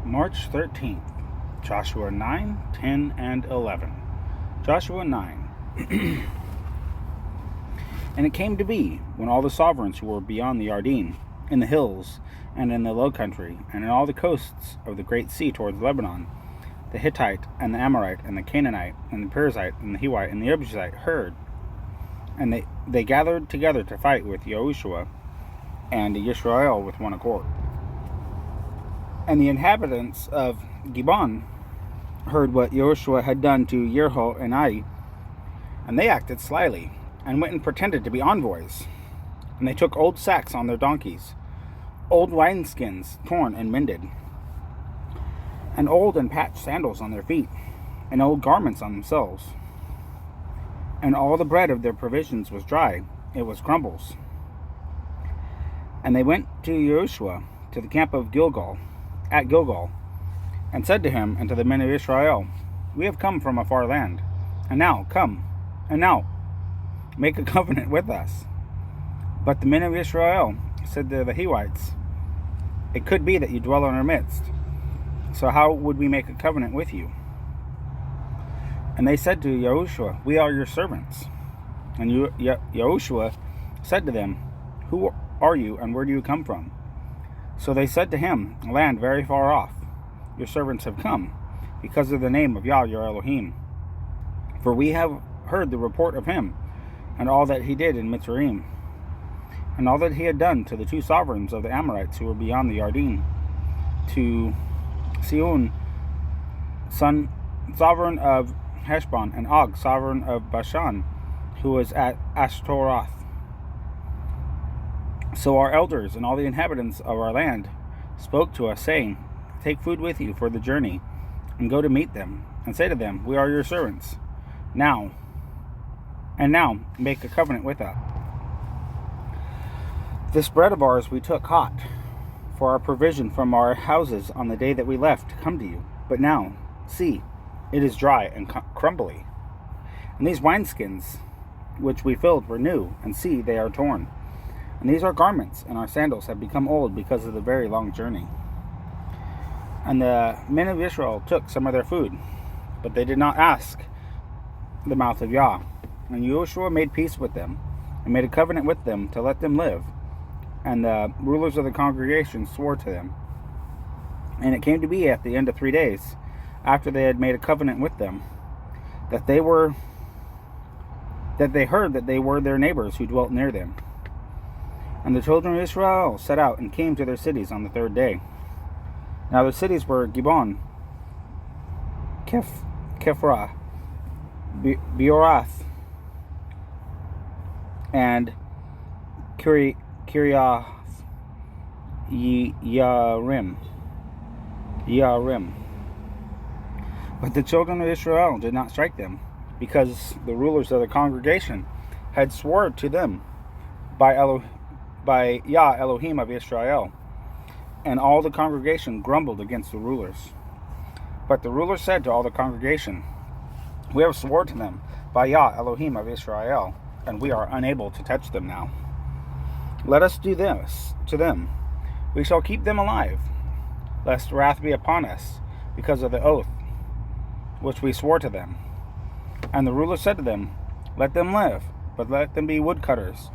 March 13th, Joshua 9, 10, and 11. Joshua 9. And it came to be, when all the sovereigns who were beyond the Ardean, in the hills, and in the low country, and in all the coasts of the great sea towards Lebanon, the Hittite, and the Amorite, and the Canaanite, and the Perizzite, and the Hivite, and the Jebusite heard, and they gathered together to fight with Yahushua and Israel with one accord. And the inhabitants of Gibeon heard what Yahushua had done to Yerho and Ai, and they acted slyly, and went and pretended to be envoys. And they took old sacks on their donkeys, old wineskins torn and mended, and old and patched sandals on their feet, and old garments on themselves. And all the bread of their provisions was dry, it was crumbles. And they went to Yahushua to the camp of Gilgal, and said to him and to the men of Israel, We have come from a far land, and now make a covenant with us. But the men of Israel said to the Hivites, It could be that you dwell in our midst, so how would we make a covenant with you? And they said to Yahushua, We are your servants. And Yahushua said to them, Who are you, and where do you come from? So they said to him, A land very far off. Your servants have come, because of the name of Yah your Elohim. For we have heard the report of him, and all that he did in Mitzrayim, and all that he had done to the two sovereigns of the Amorites who were beyond the Ardean, to Sihon, sovereign of Heshbon, and Og, sovereign of Bashan, who was at Ashtaroth. So our elders and all the inhabitants of our land spoke to us, saying, Take food with you for the journey, and go to meet them, and say to them, We are your servants. Now make a covenant with us. This bread of ours we took hot, for our provision from our houses on the day that we left to come to you. But now, see, it is dry and crumbly. And these wineskins which we filled were new, and see, they are torn. And these our garments, and our sandals have become old because of the very long journey. And the men of Israel took some of their food, but they did not ask the mouth of Yah. And Yahushua made peace with them, and made a covenant with them to let them live. And the rulers of the congregation swore to them. And it came to be at the end of 3 days, after they had made a covenant with them, that they heard that they were their neighbors who dwelt near them. And the children of Israel set out and came to their cities on the 3rd day. Now the cities were Gibeon, Kephra, Beorath, and Kiriath Yarim. But the children of Israel did not strike them, because the rulers of the congregation had sworn to them by Yah Elohim of Israel. And all the congregation grumbled against the rulers. But the rulers said to all the congregation, We have sworn to them by Yah Elohim of Israel, and we are unable to touch them now. Let us do this to them. We shall keep them alive, lest wrath be upon us, because of the oath which we swore to them. And the ruler said to them, Let them live, but let them be woodcutters,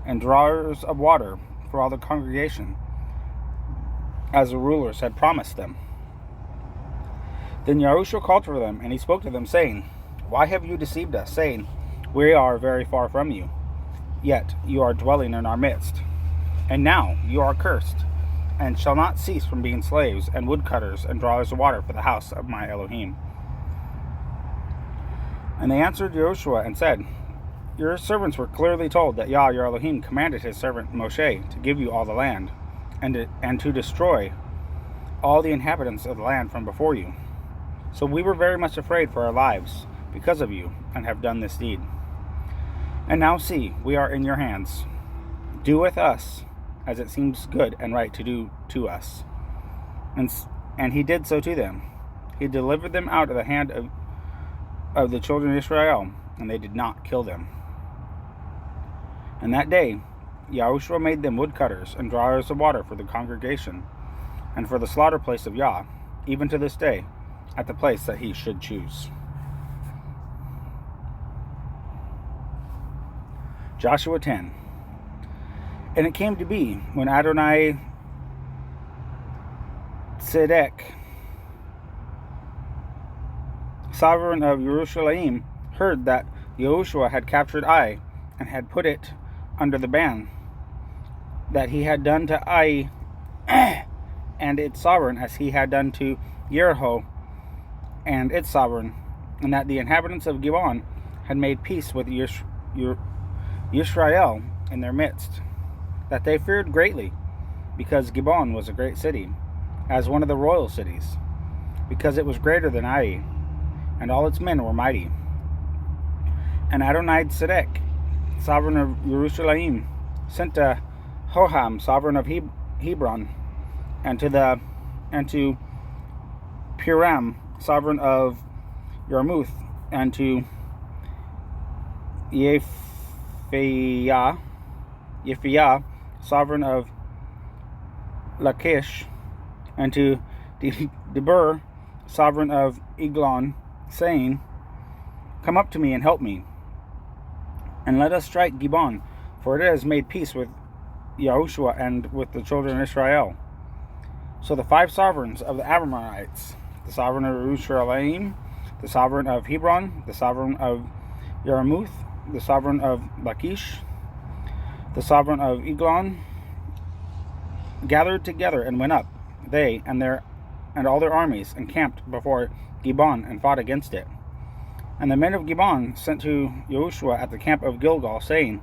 and drawers of water for all the congregation, as the rulers had promised them. Then Yahushua called for them, and he spoke to them, saying, Why have you deceived us, saying, We are very far from you, yet you are dwelling in our midst? And now you are cursed, and shall not cease from being slaves, and woodcutters, and drawers of water for the house of my Elohim. And they answered Yahushua and said, Your servants were clearly told that Yah your Elohim commanded his servant Moshe to give you all the land, and to destroy all the inhabitants of the land from before you. So we were very much afraid for our lives because of you, and have done this deed. And now see, we are in your hands. Do with us as it seems good and right to do to us. And he did so to them. He delivered them out of the hand of the children of Israel, and they did not kill them. And that day Yahushua made them woodcutters and drawers of water for the congregation, and for the slaughter place of Yah, even to this day, at the place that he should choose. Joshua 10. And it came to be, when Adonai Tzedek, sovereign of Jerusalem, heard that Yahushua had captured Ai, and had put it under the ban, that he had done to Ai and its sovereign as he had done to Jericho and its sovereign, and that the inhabitants of Gibeon had made peace with Israel in their midst, that they feared greatly, because Gibeon was a great city, as one of the royal cities, because it was greater than Ai, and all its men were mighty. And Adonai Tzedek, sovereign of Jerusalem, sent to Hoham, sovereign of Hebron, and to Piram, sovereign of Yarmouth, and to Yephiah, sovereign of Lachish, and to Debur, sovereign of Eglon, saying, Come up to me and help me, and let us strike Gibeon, for it has made peace with Yahushua and with the children of Israel. So the 5 sovereigns of the Amorites, the sovereign of Jerusalem, the sovereign of Hebron, the sovereign of Yarmouth, the sovereign of Lachish, the sovereign of Eglon, gathered together and went up, they and all their armies, and camped before Gibeon and fought against it. And the men of Gibeon sent to Yahushua at the camp of Gilgal, saying,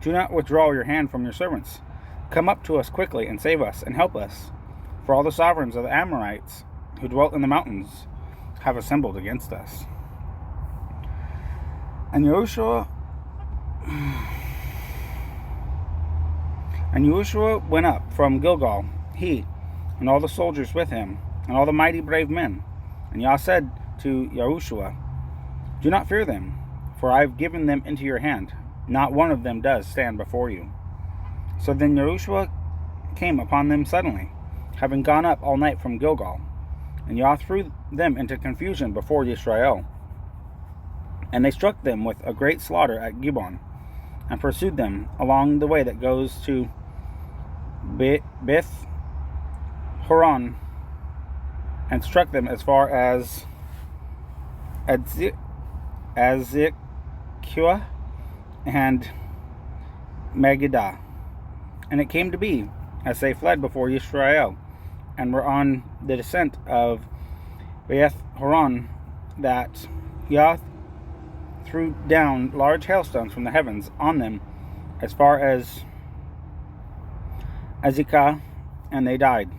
Do not withdraw your hand from your servants. Come up to us quickly and save us and help us, for all the sovereigns of the Amorites who dwelt in the mountains have assembled against us. And Yahushua went up from Gilgal, he and all the soldiers with him, and all the mighty brave men. And Yah said to Yahushua, Do not fear them, for I have given them into your hand. Not one of them does stand before you. So then Yahushua came upon them suddenly, having gone up all night from Gilgal. And Yah threw them into confusion before Israel. And they struck them with a great slaughter at Gibeon, and pursued them along the way that goes to Beth Horon, and struck them as far as Azekah and Megiddo. And it came to be, as they fled before Israel, and were on the descent of Beth Horon, that Yah threw down large hailstones from the heavens on them as far as Azekah, and they died.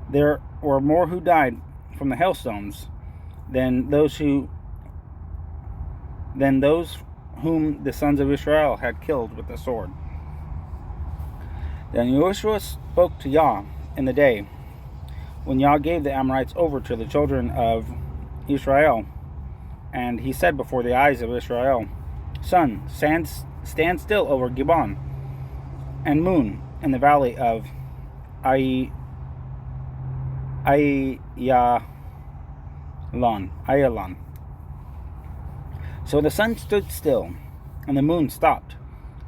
There were more who died from the hailstones than those whom the sons of Israel had killed with the sword. Then Yahushua spoke to Yah in the day when Yah gave the Amorites over to the children of Israel, and he said before the eyes of Israel, Sun, stand still over Gibeon, and moon in the valley of Ayalon. So the sun stood still, and the moon stopped,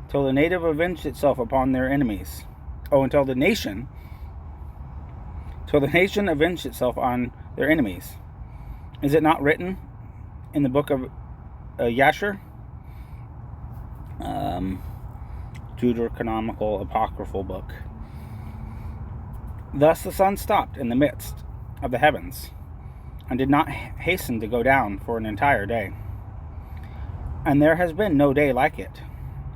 till the native avenged itself upon their enemies. Until the nation avenged itself on their enemies. Is it not written in the book of Yasher? Deuterocanonical apocryphal book. Thus the sun stopped in the midst of the heavens, and did not hasten to go down for an entire day. And there has been no day like it,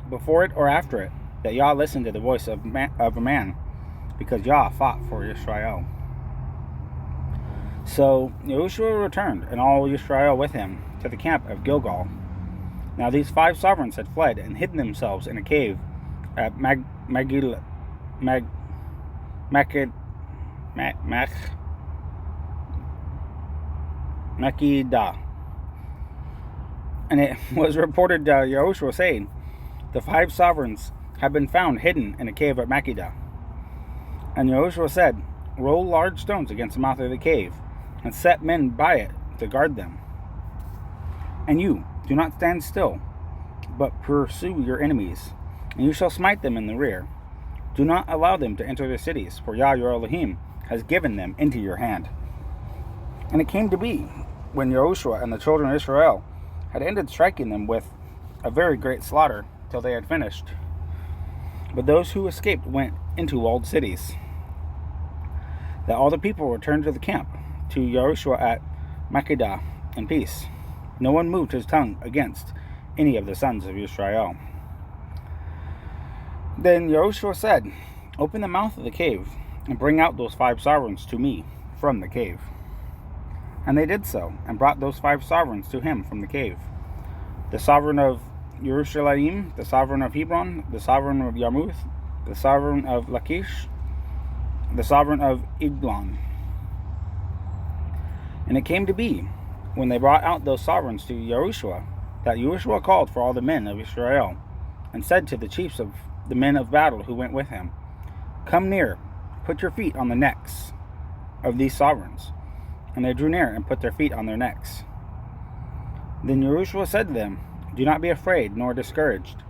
before it or after it, that Yah listened to the voice of a man, because Yah fought for Israel. So Yahushua returned, and all Israel with him, to the camp of Gilgal. Now these 5 sovereigns had fled and hidden themselves in a cave at Megiddo, and it was reported to Yahushua, saying, The 5 sovereigns have been found hidden in a cave at Megiddo. And Yahushua said, roll large stones against the mouth of the cave, and set men by it to guard them. And you, do not stand still, but pursue your enemies, and you shall smite them in the rear. Do not allow them to enter the cities, for Yah your Elohim has given them into your hand. And it came to be, when Yahushua and the children of Israel had ended striking them with a very great slaughter till they had finished, but those who escaped went into walled cities, that all the people returned to the camp to Yahushua at Makkedah in peace. No one moved his tongue against any of the sons of Israel. Then Yahushua said, Open the mouth of the cave, and bring out those 5 sovereigns to me from the cave. And they did so, and brought those 5 sovereigns to him from the cave. The sovereign of Jerusalem, the sovereign of Hebron, the sovereign of Yarmuth, the sovereign of Lachish, the sovereign of Eglon. And it came to be, when they brought out those sovereigns to Yahushua, that Yahushua called for all the men of Israel, and said to the chiefs of the men of battle who went with him, Come near, put your feet on the necks of these sovereigns. And they drew near and put their feet on their necks. Then Yahushua said to them, Do not be afraid nor discouraged.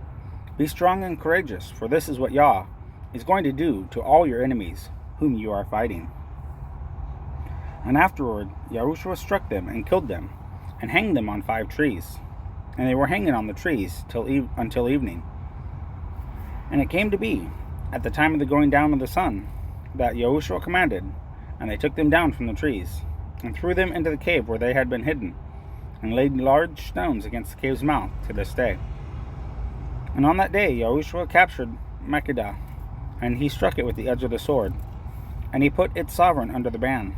Be strong and courageous, for this is what Yah is going to do to all your enemies whom you are fighting. And afterward Yahushua struck them and killed them, and hanged them on 5 trees. And they were hanging on the trees until evening. And it came to be, at the time of the going down of the sun, that Yahushua commanded, and they took them down from the trees, and threw them into the cave where they had been hidden, and laid large stones against the cave's mouth to this day. And on that day Yahushua captured Makkedah, and he struck it with the edge of the sword, and he put its sovereign under the ban.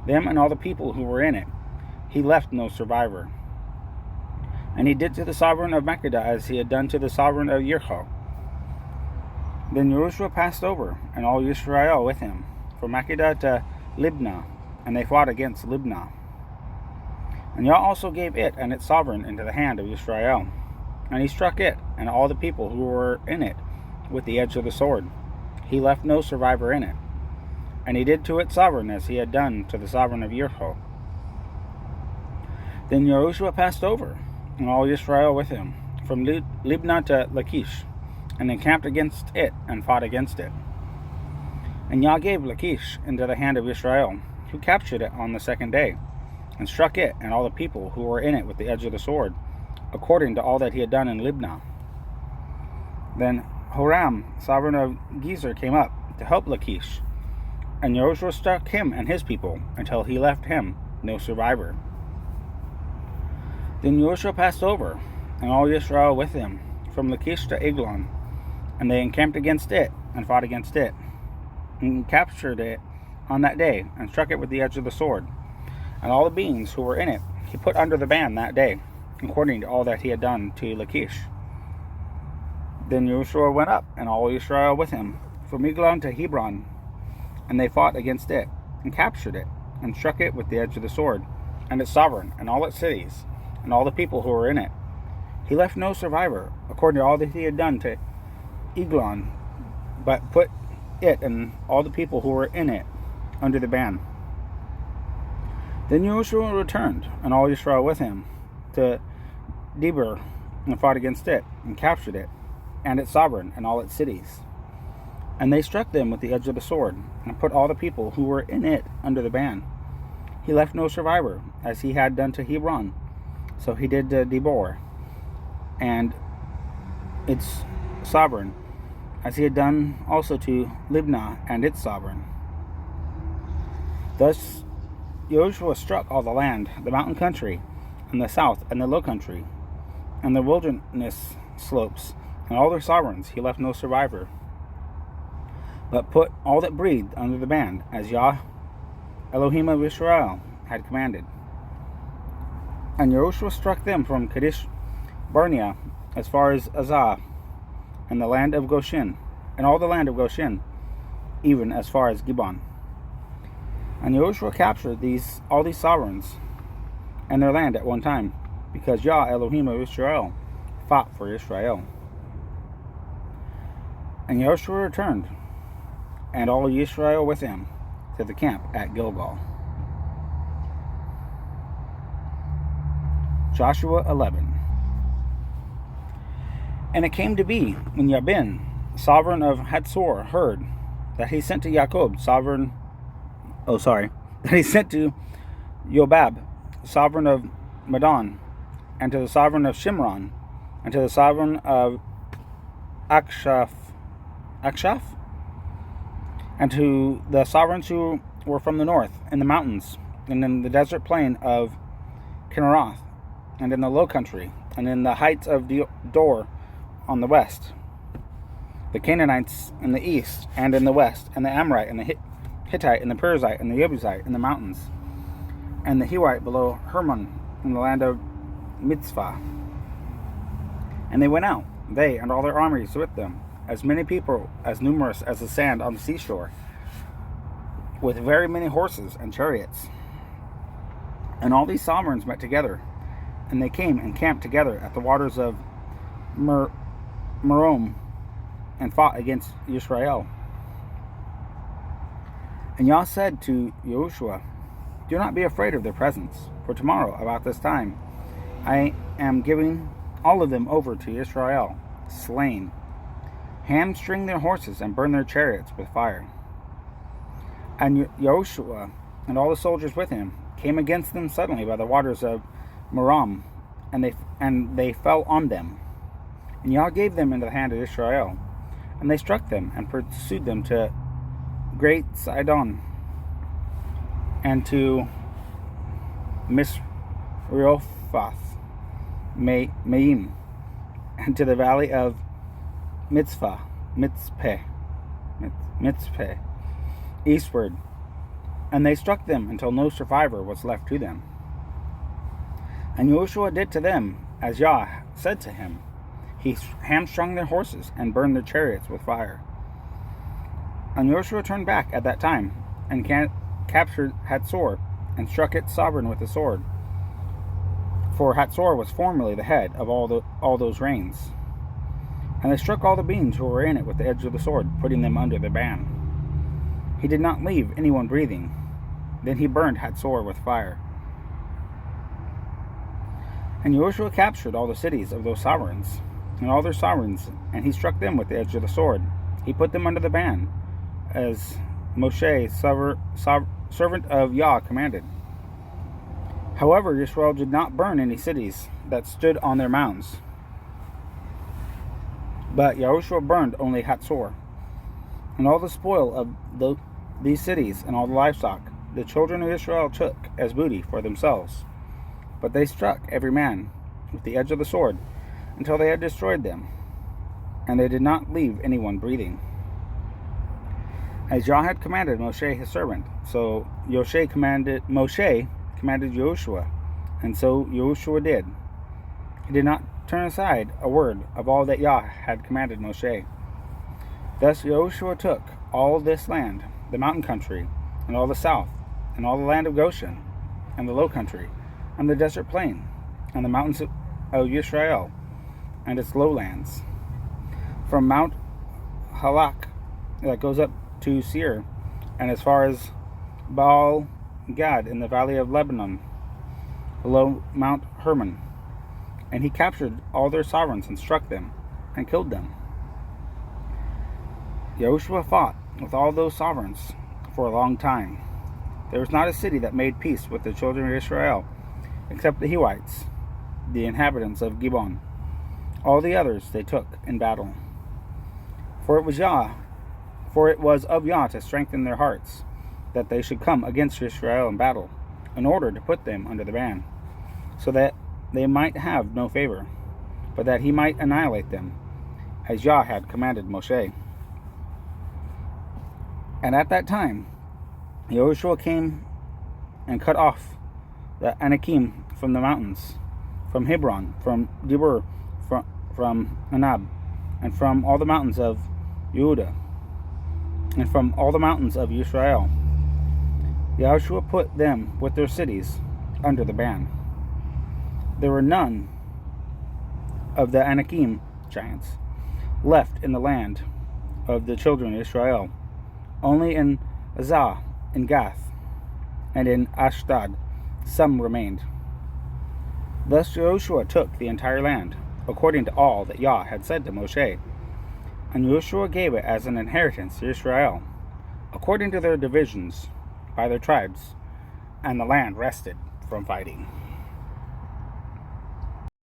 Them and all the people who were in it, he left no survivor. And he did to the sovereign of Makkedah as he had done to the sovereign of Yericho. Then Yahushua passed over, and all Israel with him, from Makkedah to Libnah, and they fought against Libnah. And Yah also gave it and its sovereign into the hand of Israel. And he struck it, and all the people who were in it, with the edge of the sword. He left no survivor in it. And he did to its sovereign as he had done to the sovereign of Yericho. Then Yahushua passed over, and all Israel with him, from Libnah to Lachish, and encamped against it, and fought against it. And Yah gave Lachish into the hand of Israel, who captured it on the 2nd day, and struck it and all the people who were in it with the edge of the sword, according to all that he had done in Libnah. Then Horam, sovereign of Gezer, came up to help Lachish, and Yahushua struck him and his people, until he left him no survivor. Then Yahushua passed over, and all Israel with him, from Lachish to Eglon, and they encamped against it, and fought against it, and captured it on that day, and struck it with the edge of the sword. And all the beings who were in it he put under the ban that day, according to all that he had done to Lachish. Then Yahushua went up, and all Israel with him, from Eglon to Hebron, and they fought against it, and captured it, and struck it with the edge of the sword, and its sovereign, and all its cities, and all the people who were in it. He left no survivor, according to all that he had done to Eglon, but put it and all the people who were in it under the ban. Then Yahushua returned, and all Israel with him, to Debir, and fought against it, and captured it, and its sovereign, and all its cities. And they struck them with the edge of the sword, and put all the people who were in it under the ban. He left no survivor, as he had done to Hebron. So he did to Debir, and its sovereign, as he had done also to Libnah and its sovereign. Thus Yahushua struck all the land, the mountain country, and the south and the low country, and the wilderness slopes, and all their sovereigns. He left no survivor, but put all that breathed under the ban, as Yah, Elohim of Israel, had commanded. And Yahushua struck them from Kadesh Barnea as far as Azah, and the land of Goshen, and all the land of Goshen, even as far as Gibeon. And Yahushua captured all these sovereigns and their land at one time, because Yah, Elohim of Israel, fought for Israel. And Yahushua returned, and all Israel with him, to the camp at Gilgal. Joshua 11. And it came to be, when Jabin, sovereign of Hatzor, heard that he sent to Jacob, that he sent to Jobab, sovereign of Madon, and to the sovereign of Shimron, and to the sovereign of Akshaf, and to the sovereigns who were from the north, in the mountains, and in the desert plain of Kinneroth, and in the low country, and in the heights of Dor on the west, the Canaanites in the east and in the west, and the Amorite and the Hittite and the Perizzite and the Jebusite in the mountains, and the Hivite below Hermon in the land of Mitzvah. And they went out, they and all their armies with them, as many people, as numerous as the sand on the seashore, with very many horses and chariots. And all these sovereigns met together, and they came and camped together at the waters of Merom, and fought against Israel. And Yah said to Yahushua, do not be afraid of their presence, for tomorrow, about this time, I am giving all of them over to Israel, slain. Hamstring their horses and burn their chariots with fire. And Yahushua and all the soldiers with him came against them suddenly by the waters of Merom, and they fell on them. And Yah gave them into the hand of Israel, and they struck them and pursued them to Great Sidon, and to Misrephoth Maim, and to the valley of Mitzvah, eastward. And they struck them until no survivor was left to them. And Yahushua did to them as Yah said to him. He hamstrung their horses and burned their chariots with fire. And Yahushua turned back at that time and captured Hatzor and struck its sovereign with the sword. For Hatzor was formerly the head of all those reigns. And they struck all the beings who were in it with the edge of the sword, putting them under the ban. He did not leave anyone breathing. Then he burned Hatzor with fire. And Yahushua captured all the cities of those sovereigns, and all their sovereigns, and he struck them with the edge of the sword. He put them under the ban, as Moshe, servant of Yah, commanded. However, Israel did not burn any cities that stood on their mounds, but Yahushua burned only Hatzor. And all the spoil of these cities and all the livestock the children of Israel took as booty for themselves. But they struck every man with the edge of the sword until they had destroyed them, and they did not leave anyone breathing. As Yah had commanded Moshe his servant, so Moshe commanded Yahushua, and so Yahushua did. He did not turn aside a word of all that Yah had commanded Moshe. Thus Yahushua took all this land, the mountain country, and all the south, and all the land of Goshen, and the low country, and the desert plain, and the mountains of Israel, and its lowlands, from Mount Halak that goes up to Seir, and as far as Baal Gad in the valley of Lebanon, below Mount Hermon. And he captured all their sovereigns and struck them and killed them. Yahushua fought with all those sovereigns for a long time. There was not a city that made peace with the children of Israel, except the Hivites, the inhabitants of Gibeon. All the others they took in battle. For it was of Yah to strengthen their hearts, that they should come against Israel in battle, in order to put them under the ban, so that they might have no favor, but that he might annihilate them, as Yah had commanded Moshe. And at that time, Yahushua came and cut off the Anakim from the mountains, from Hebron, from Dibur, from Anab, and from all the mountains of Yehuda, and from all the mountains of Israel. Yahushua put them with their cities under the ban. There were none of the Anakim giants left in the land of the children of Israel, only in Azah in Gath, and in Ashdod some remained. Thus Joshua took the entire land, according to all that Yah had said to Moshe. And Joshua gave it as an inheritance to Israel, according to their divisions, by their tribes, and the land rested from fighting.